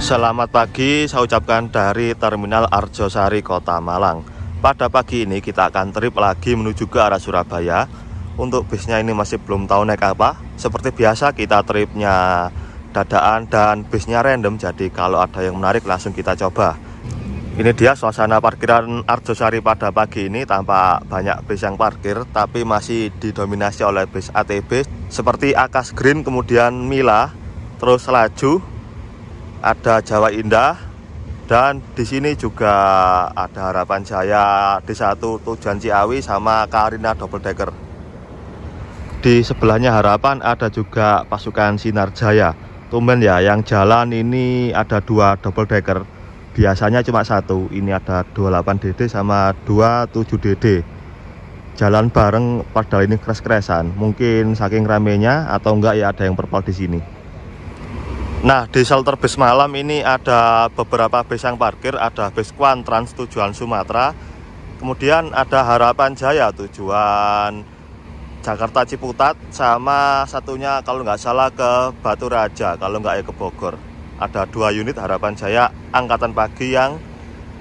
Selamat pagi, saya ucapkan dari Terminal Arjosari, Kota Malang. Pada pagi ini kita akan trip lagi menuju ke arah Surabaya. Untuk bisnya ini masih belum tahu naik apa. Seperti biasa kita tripnya dadaan dan bisnya random. Jadi kalau ada yang menarik langsung kita coba. Ini dia suasana parkiran Arjosari pada pagi ini. Tampak banyak bis yang parkir, tapi masih didominasi oleh bis ATB seperti Akas Green, kemudian Mila, terus Laju, ada Jawa Indah, dan di sini juga ada Harapan Jaya D1 tujuan Ciawi sama Karina double decker. Di sebelahnya Harapan ada juga pasukan Sinar Jaya. Tumben ya, yang jalan ini ada 2 double decker. Biasanya cuma 1. Ini ada 28 DD sama 27 DD. Jalan bareng padahal ini kres-kresan. Mungkin saking ramenya atau enggak ya ada yang perpol di sini. Nah, di shelter bis malam ini ada beberapa bis yang parkir. Ada bis Kuantrans tujuan Sumatera, kemudian ada Harapan Jaya tujuan Jakarta Ciputat, sama satunya kalau nggak salah ke Batu Raja, kalau nggak ya ke Bogor. Ada 2 unit Harapan Jaya angkatan pagi yang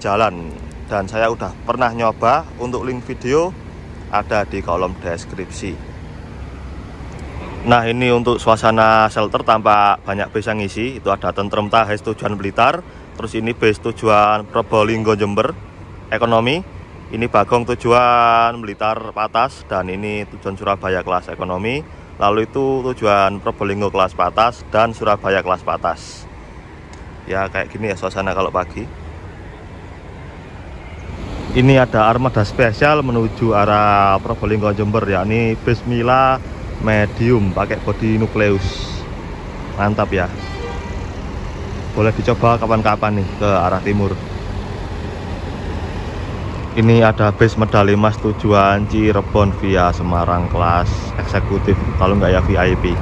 jalan, dan saya udah pernah nyoba. Untuk link video ada di kolom deskripsi. Nah, ini untuk suasana shelter, tampak banyak bis yang ngisi. Itu ada Tentrem Tahes tujuan Blitar, terus ini bis tujuan Probolinggo Jember ekonomi, ini Bagong tujuan Blitar Patas, dan ini tujuan Surabaya kelas ekonomi. Lalu itu tujuan Probolinggo kelas Patas dan Surabaya kelas Patas. Ya kayak gini ya suasana kalau pagi. Ini ada armada spesial menuju arah Probolinggo Jember, yakni bis Mila medium pakai bodi nukleus. Mantap ya, boleh dicoba kapan-kapan nih ke arah timur. Ini ada bis medali emas tujuan Cirebon via Semarang kelas eksekutif, kalau nggak ya VIP.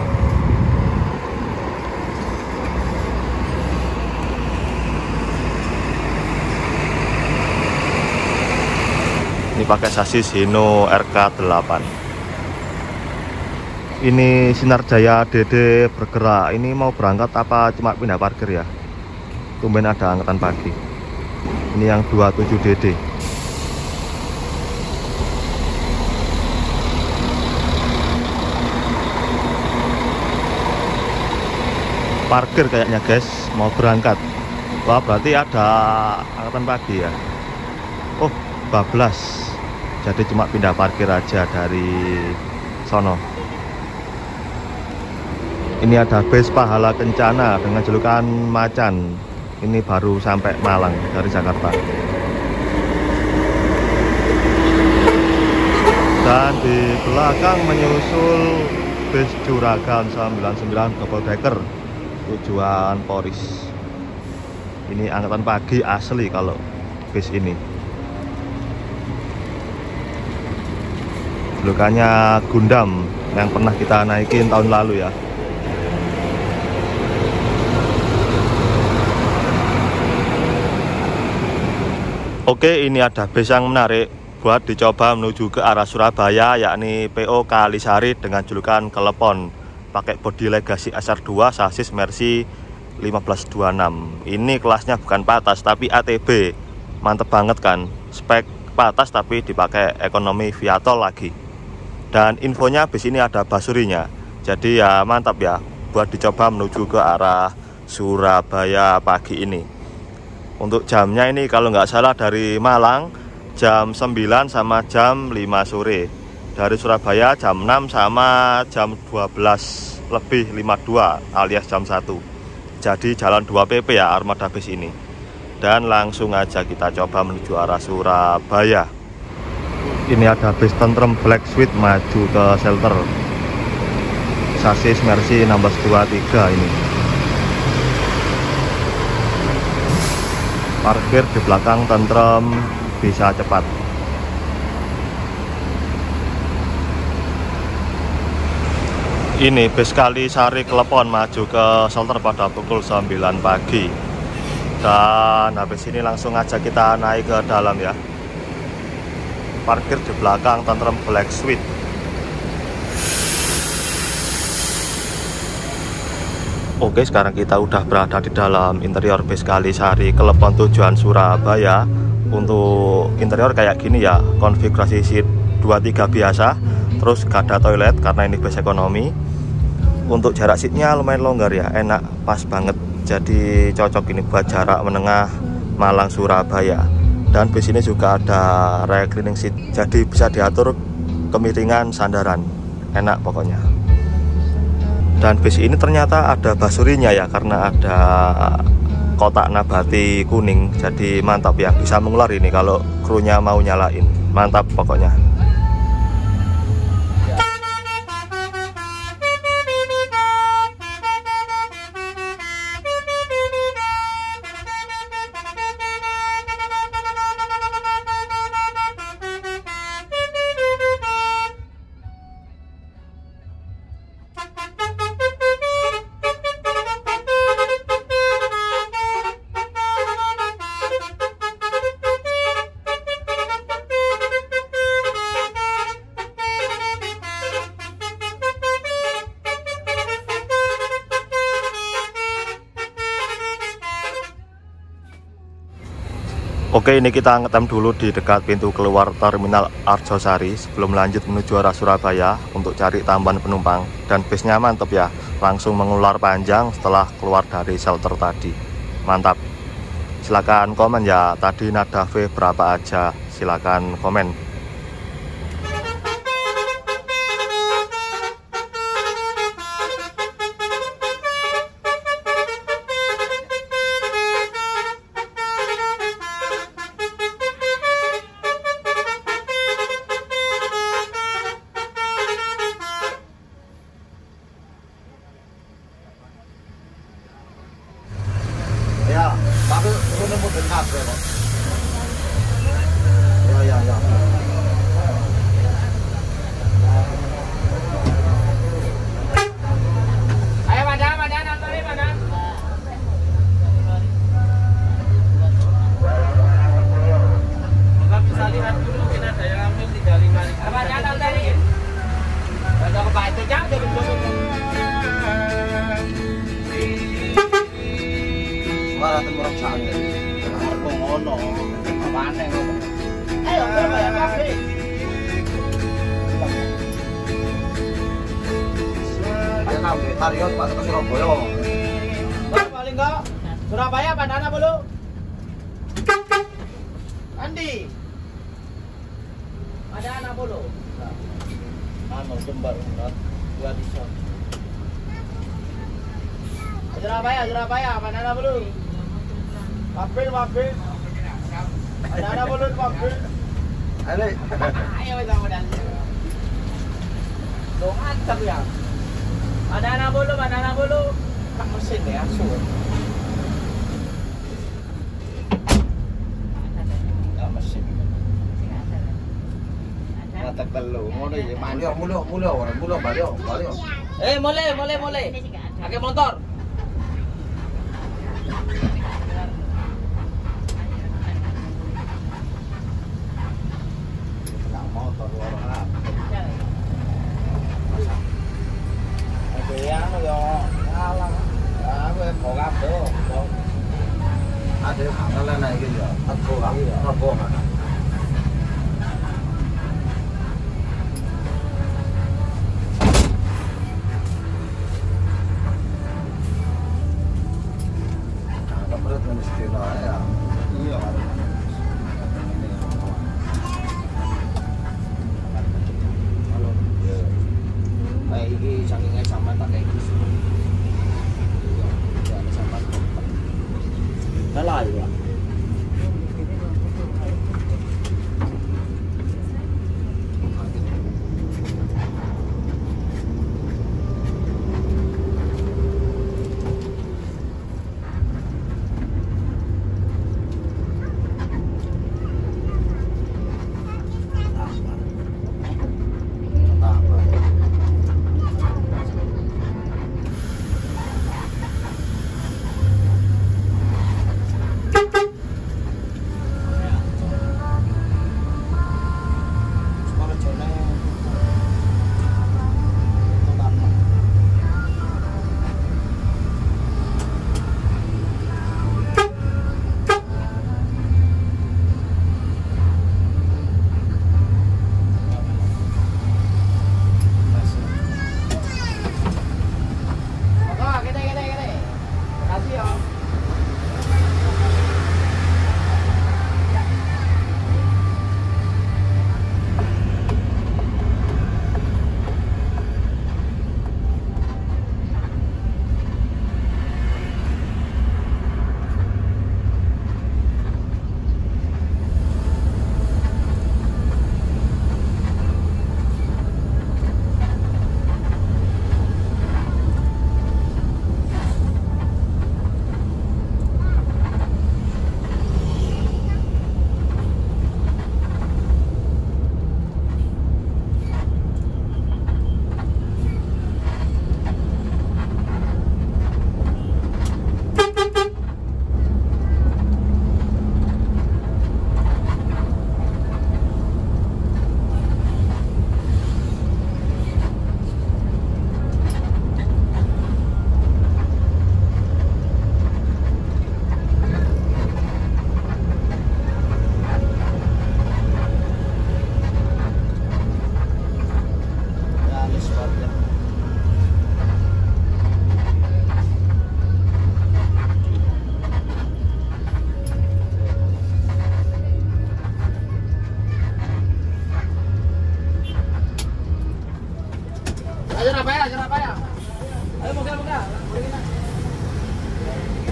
Ini pakai sasis Hino RK8. Ini Sinar Jaya DD bergerak. Ini mau berangkat apa cuma pindah parkir ya? Tumben ada angkatan pagi. Ini yang 27 DD. Parkir kayaknya guys, mau berangkat. Wah, berarti ada angkatan pagi ya. Oh, bablas. Jadi cuma pindah parkir aja dari sono. Ini ada bis Pahala Kencana dengan julukan Macan. Ini baru sampai Malang dari Jakarta. Dan di belakang menyusul bis Juragan 99 double decker tujuan Poris. Ini angkatan pagi asli kalau bis ini. Julukannya Gundam, yang pernah kita naikin tahun lalu ya. Oke, ini ada bis yang menarik buat dicoba menuju ke arah Surabaya, yakni PO Kalisari dengan julukan Kelepon, pakai bodi Legacy SR2 sasis Mercy 1526. Ini kelasnya bukan Patas tapi ATB. Mantep banget kan, spek Patas tapi dipakai ekonomi via tol lagi. Dan infonya bis ini ada basurinya, jadi ya mantap ya buat dicoba menuju ke arah Surabaya pagi ini. Untuk jamnya ini kalau nggak salah dari Malang jam 9 sama jam 5 sore. Dari Surabaya jam 6 sama jam 12:52 alias jam 1. Jadi jalan 2 PP ya armada bis ini. Dan langsung aja kita coba menuju arah Surabaya. Ini ada bis Tentrem Black Sweet maju ke shelter. Sasis Mercy 1623 ini. Parkir di belakang Tentrem bisa cepat. Ini bis Kalisari Kelepon maju ke shelter pada pukul 9 pagi. Dan habis ini langsung aja kita naik ke dalam ya. Parkir di belakang Tentrem Black Sweet. Oke, sekarang kita udah berada di dalam interior bis Kalisari Klepon tujuan Surabaya. Untuk interior kayak gini ya, konfigurasi seat 23 biasa, terus gak ada toilet karena ini bis ekonomi. Untuk jarak seatnya lumayan longgar ya, enak, pas banget. Jadi cocok ini buat jarak menengah Malang Surabaya. Dan bis ini juga ada reclining seat, jadi bisa diatur kemiringan sandaran, enak pokoknya. Dan bis ini ternyata ada basurinya ya, karena ada kotak nabati kuning, jadi mantap ya, bisa mengular ini kalau krunya mau nyalain, mantap pokoknya. Oke, ini kita ngetem dulu di dekat pintu keluar Terminal Arjosari sebelum lanjut menuju arah Surabaya untuk cari tambahan penumpang. Dan bisnya mantep ya, langsung mengular panjang setelah keluar dari shelter tadi. Mantap. Silakan komen ya, tadi nada V berapa aja, silakan komen. Ya, tapi ini mau dekat ya kok. Ya. Ayo madam, antri madam. Bapak bisa lihat dulu, mungkin ada yang ambil 35. Madam, antri. Ada kepak itu jam, Suara temurang sana. Aku ngono. Apaan yang ngomong? Ayo, bayar kafe. Ayo kamu Tariot masuk ke Surabaya. Paling enggak Surabaya bandana bulu. Andi. Bandana bulu. Anu Jember, dua desa. Surabaya, bandana bulu. Wafil. Bandana bulu, wafil. Ayo. Ayo kita modal. Dongan tapi ya. Bandana bulu. Kak mesin ya, suwe. Ya mesin. Matak telu, ngono ya. Mulio balik. Mulai. Pakai motor. Motor orang. Oke ya, yo. Alah. Aku kok kabeh. Ada hal lain iki ya. Aku kan. Berat mesti ya. Iya. Kayak ini saking sampai tak kayak gitu. Jangan sampai. Salah ya.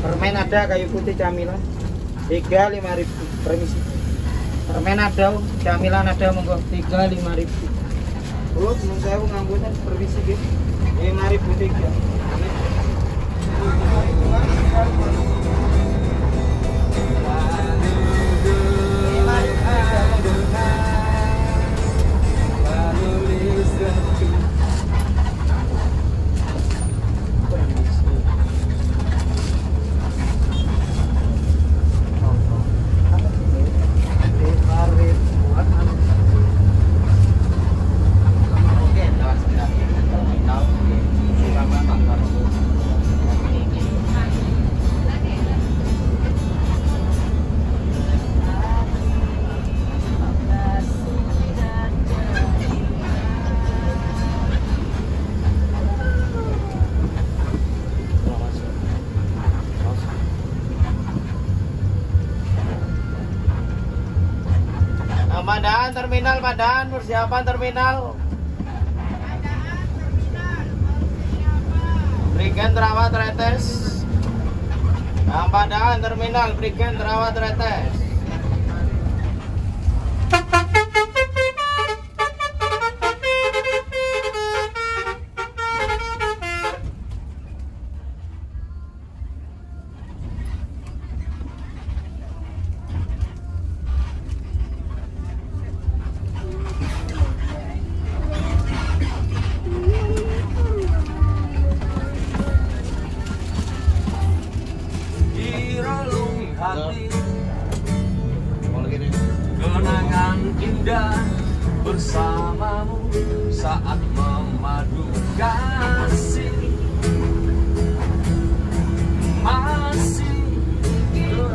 Permen ada, kayu putih, camilan 3.000 permisi. Permen ada, camilan ada, monggo 3.000. Kalau belum saya ngambilnya permisi gitu 5.000 Padaan terminal, Padaan persiapan terminal. Brigjen Terawat Retes. Padaan terminal, Brigjen Terawat Retes. Kenangan indah bersamamu saat memadu kasih, masih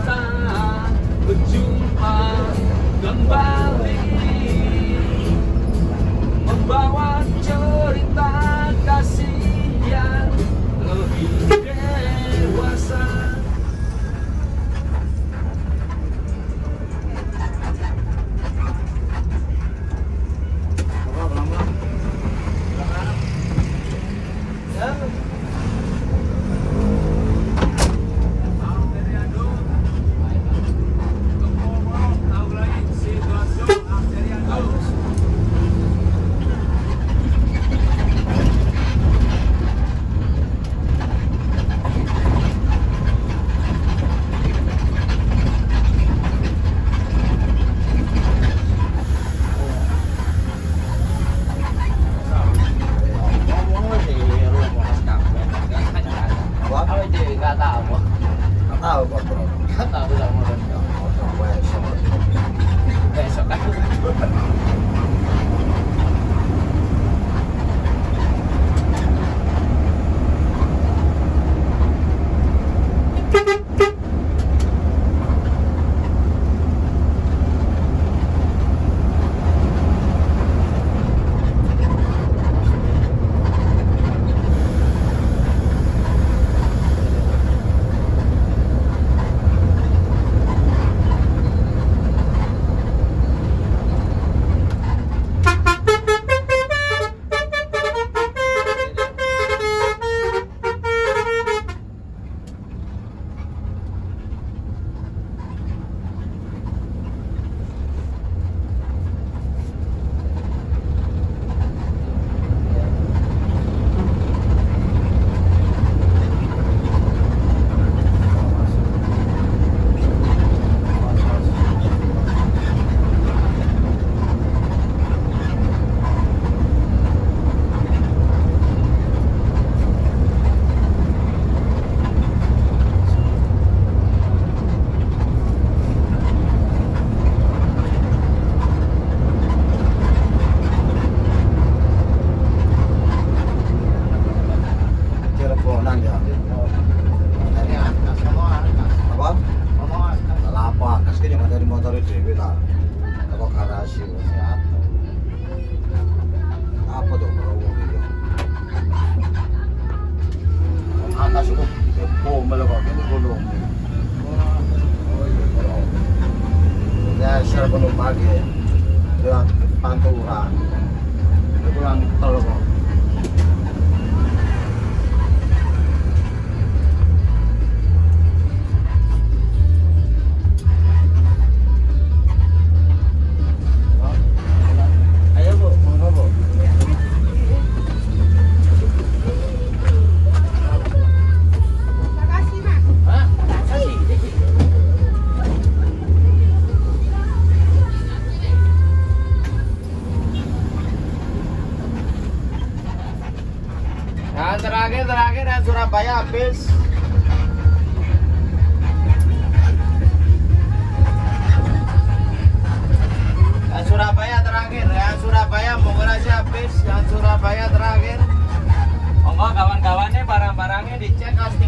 tak berjumpa kembali, membawa cerita kasih yang lebih dewasa.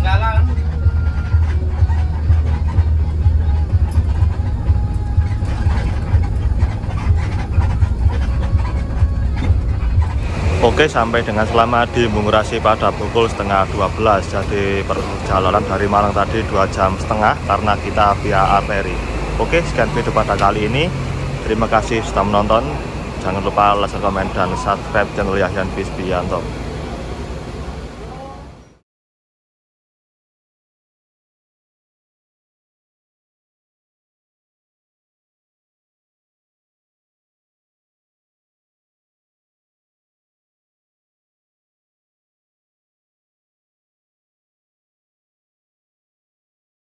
Manggala. Oke, sampai dengan selamat di Bungurasi pada pukul setengah 12. Jadi perjalanan dari Malang tadi 2,5 jam karena kita via arteri. Oke, sekian video pada kali ini. Terima kasih sudah menonton. Jangan lupa like, komen, dan subscribe channel Yahyan Fisbianto.